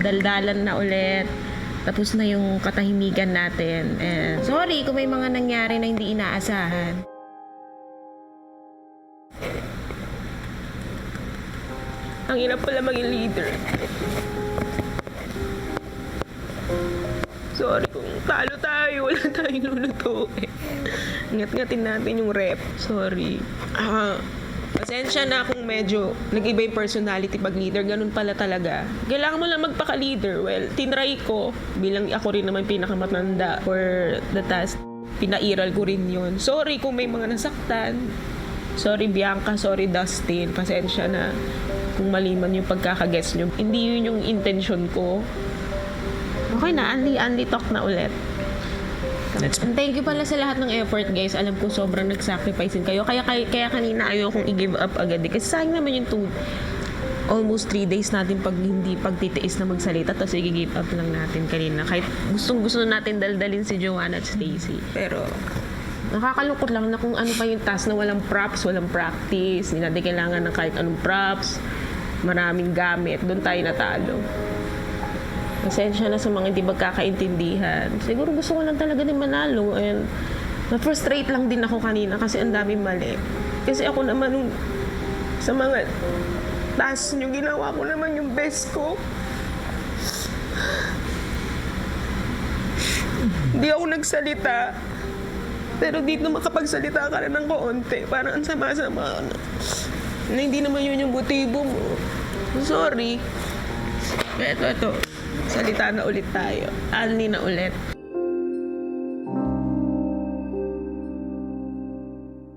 daldalan na ulit. Tapos na yung katahimikan natin. And sorry kung may mga nangyari na hindi inaasahan. Ang hirap pala maging leader. Sorry kung talo tayo, wala tayong lulutuin. Ngat-ngatin natin yung rep. Sorry. Pasensya na kung medyo nag-iba yung personality pag leader. Ganun pala talaga. Kailangan mo lang magpaka-leader. Well, tinry ko. Bilang ako rin naman pinakamatanda for the task. Pinairal ko rin yun. Sorry kung may mga nasaktan. Sorry Bianca, sorry Dustin. Pasensya na kung mali man yung pagkakagets nyo. Hindi yun yung intention ko. Okay na, Anli talk na ulit. And thank you pala sa lahat ng effort, guys. Alam ko sobrang nag-sacrifice kayo. Kaya kanina ayokong i-give up agad. Kasi sayang naman yung almost 3 days natin hindi pagtitiis na magsalita. Tapos i-give up lang natin kanina. Kahit gustong-gusto natin daldalin si Joanna at Stacy. Pero nakakalungkot lang na kung ano pa yung task na walang props, walang practice. Hindi natin kailangan ng kahit anong props. Maraming gamit. Doon tayo natalo. Pasensya na sa mga hindi magkakaintindihan. Siguro gusto ko lang talaga din manalo. And na-frustrate lang din ako kanina kasi ang daming mali. Kasi ako naman sa mga task nyo, ginawa ko naman yung best ko. Hindi ako nagsalita. Pero dito makapagsalita ka rin ng kaunti. Parang ang sama-sama na hindi naman yun yung motibo mo. Sorry. Ito. Salita na ulit tayo. Anli na ulit.